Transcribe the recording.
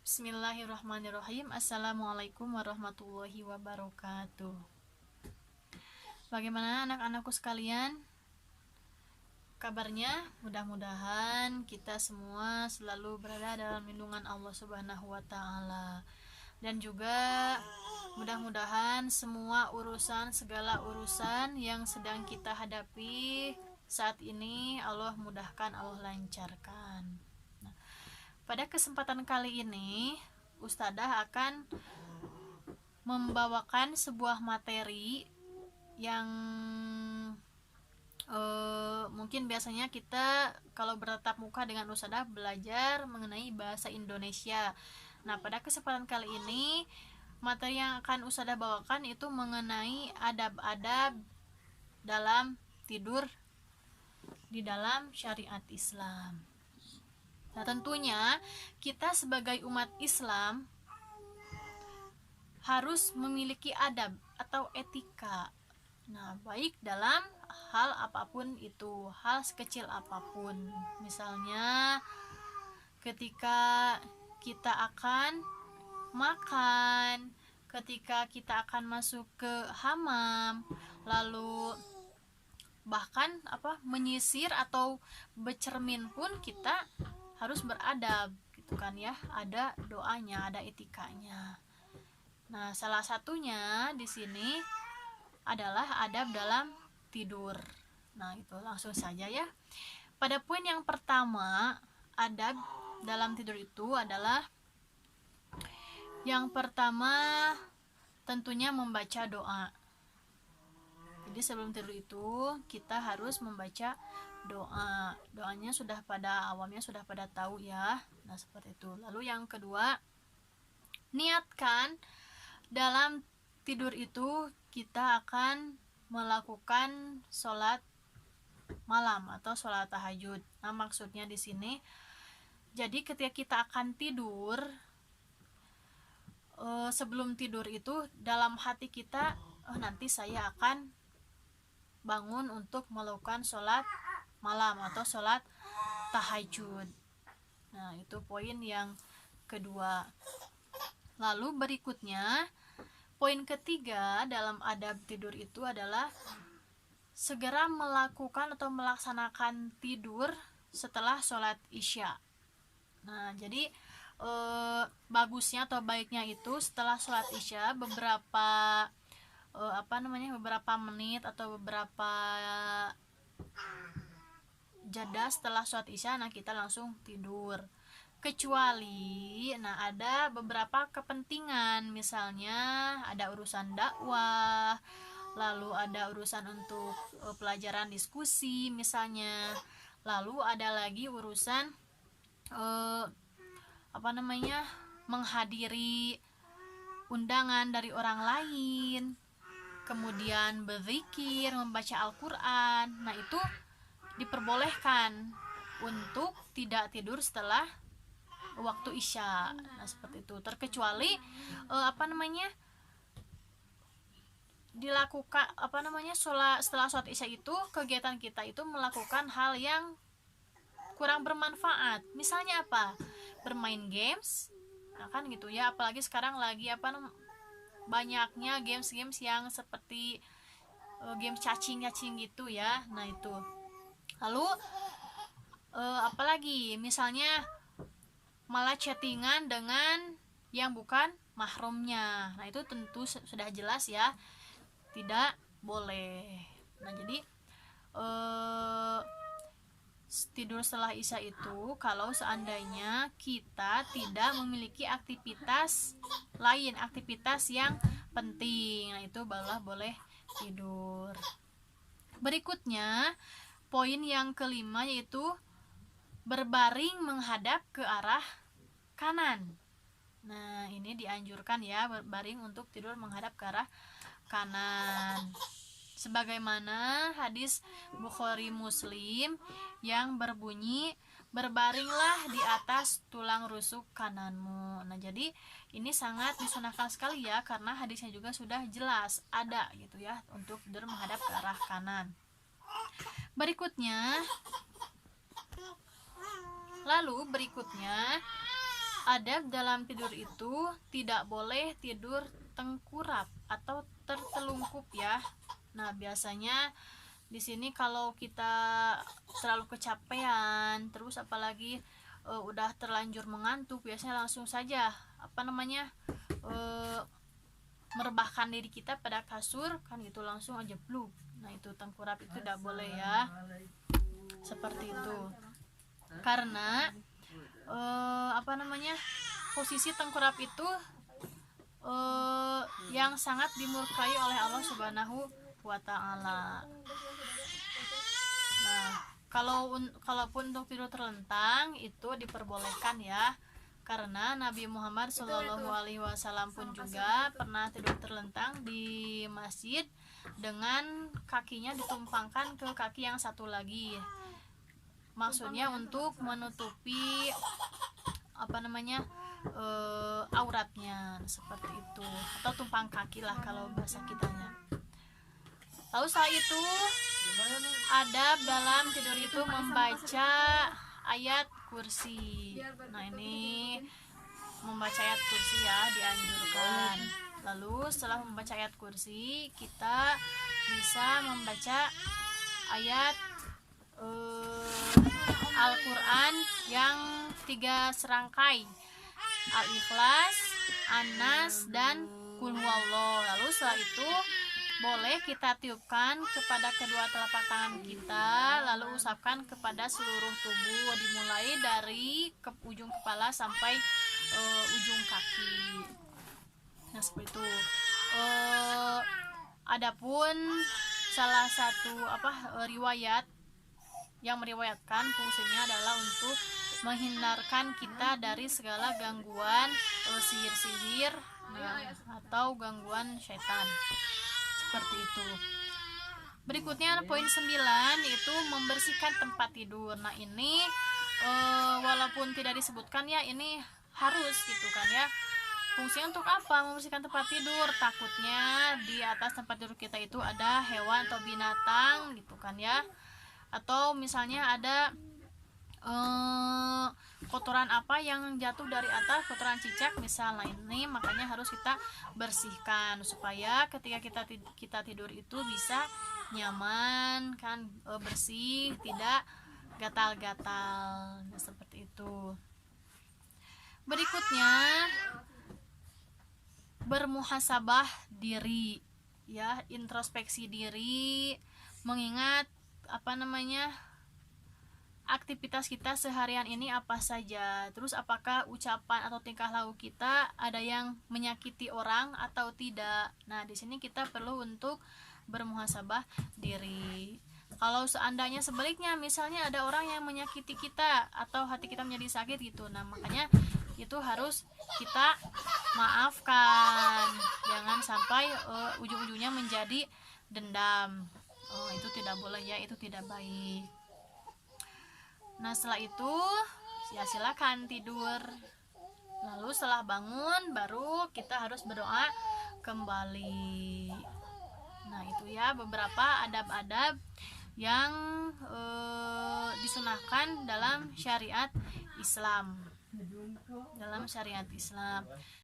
Bismillahirrahmanirrahim. Assalamualaikum warahmatullahi wabarakatuh. Bagaimana anak-anakku sekalian? Kabarnya? Mudah-mudahan kita semua selalu berada dalam lindungan Allah Subhanahu wa taala. Dan juga mudah-mudahan semua segala urusan yang sedang kita hadapi saat ini Allah mudahkan, Allah lancarkan. Pada kesempatan kali ini, Ustadzah akan membawakan sebuah materi yang mungkin biasanya kita kalau bertatap muka dengan Ustadzah belajar mengenai bahasa Indonesia. Nah, pada kesempatan kali ini, materi yang akan Ustadzah bawakan itu mengenai adab-adab dalam tidur di dalam syariat Islam. Nah, tentunya kita sebagai umat Islam harus memiliki adab atau etika. Nah, baik dalam hal apapun itu, hal sekecil apapun. Misalnya ketika kita akan makan, ketika kita akan masuk ke hamam, lalu bahkan menyisir atau bercermin pun kita harus beradab gitu kan ya, ada doanya, ada etikanya. Nah, salah satunya di sini adalah adab dalam tidur. Nah, itu langsung saja ya. Pada poin yang pertama, adab dalam tidur itu adalah yang pertama tentunya membaca doa. Jadi sebelum tidur itu kita harus membaca doa. Doanya sudah pada awamnya sudah pada tahu ya. Nah, seperti itu. Lalu yang kedua, niatkan dalam tidur itu kita akan melakukan sholat malam atau sholat tahajud. Nah, maksudnya di sini, jadi ketika kita akan tidur, sebelum tidur itu dalam hati kita, nanti saya akan bangun untuk melakukan sholat malam atau sholat tahajud. Nah, itu poin yang kedua. Lalu berikutnya, poin ketiga dalam adab tidur itu adalah segera melakukan atau melaksanakan tidur setelah sholat isya. Nah, jadi bagusnya atau baiknya itu setelah sholat isya beberapa menit atau beberapa jeda setelah sholat isya, nah kita langsung tidur. Kecuali ada beberapa kepentingan, misalnya ada urusan dakwah, lalu ada urusan untuk pelajaran diskusi misalnya, lalu ada lagi urusan menghadiri undangan dari orang lain, kemudian berzikir, membaca Al-Quran. Nah, itu diperbolehkan untuk tidak tidur setelah waktu isya. Nah, seperti itu. Terkecuali dilakukan setelah sholat isya itu kegiatan kita itu melakukan hal yang kurang bermanfaat. Misalnya apa? Bermain games. Nah, kan gitu ya, apalagi sekarang lagi banyaknya games yang seperti game cacing gitu ya. Nah, itu. Lalu apalagi misalnya malah chattingan dengan yang bukan mahramnya. Nah, itu tentu sudah jelas ya, tidak boleh. Nah, jadi tidur setelah isya itu kalau seandainya kita tidak memiliki aktivitas lain, aktivitas yang penting, nah itu barulah boleh tidur. Berikutnya, poin yang kelima yaitu berbaring menghadap ke arah kanan. Nah, ini dianjurkan ya, berbaring untuk tidur menghadap ke arah kanan. Sebagaimana hadis Bukhari Muslim yang berbunyi, berbaringlah di atas tulang rusuk kananmu. Nah, jadi ini sangat disunahkan sekali ya, karena hadisnya juga sudah jelas ada gitu ya, untuk tidur menghadap ke arah kanan. Berikutnya adab dalam tidur itu tidak boleh tidur tengkurap atau tertelungkup ya. Nah, biasanya di sini kalau kita terlalu kecapean, terus apalagi udah terlanjur mengantuk, biasanya langsung saja merebahkan diri kita pada kasur kan gitu, langsung aja bluk. Nah, itu tengkurap itu tidak boleh ya, seperti itu. Karena posisi tengkurap itu yang sangat dimurkai oleh Allah Subhanahu wa Ta'ala. Nah, kalaupun untuk tidur terlentang itu diperbolehkan ya, karena Nabi Muhammad SAW pun juga pernah tidur terlentang di masjid dengan kakinya ditumpangkan ke kaki yang satu lagi. Maksudnya untuk menutupi auratnya, seperti itu, atau tumpang kaki lah kalau bahasa kitanya. Lalu setelah itu adab dalam tidur itu membaca ayat kursi. Nah, ini membaca ayat kursi ya dianjurkan. Lalu setelah membaca ayat kursi, kita bisa membaca ayat Al-Quran yang 3 serangkai, Al-Ikhlas, An-Nas, dan Qul Huwallah. Lalu setelah itu boleh kita tiupkan kepada kedua telapak tangan kita, lalu usapkan kepada seluruh tubuh, dimulai dari ujung kepala sampai ujung kaki. Nah, seperti itu. Adapun salah satu riwayat yang meriwayatkan fungsinya adalah untuk menghindarkan kita dari segala gangguan sihir-sihir atau gangguan syaitan. Seperti itu. Berikutnya poin 9 itu membersihkan tempat tidur. Nah, ini walaupun tidak disebutkan ya, ini harus gitu kan ya. Fungsinya untuk apa? Membersihkan tempat tidur. Takutnya di atas tempat tidur kita itu ada hewan atau binatang gitu kan ya. Atau misalnya ada kotoran apa yang jatuh dari atas, kotoran cicak misalnya, ini makanya harus kita bersihkan supaya ketika kita tidur itu bisa nyaman kan, bersih, tidak gatal-gatal. Nah, seperti itu. Berikutnya bermuhasabah diri ya, introspeksi diri, mengingat aktivitas kita seharian ini apa saja, terus apakah ucapan atau tingkah laku kita ada yang menyakiti orang atau tidak. Nah, di sini kita perlu untuk bermuhasabah diri. Kalau seandainya sebaliknya, misalnya ada orang yang menyakiti kita atau hati kita menjadi sakit gitu, nah makanya itu harus kita maafkan, jangan sampai ujung-ujungnya menjadi dendam. Itu tidak boleh ya, itu tidak baik. Nah, setelah itu ya silakan tidur. Lalu setelah bangun baru kita harus berdoa kembali. Nah, itu ya beberapa adab-adab yang disunahkan dalam syariat Islam.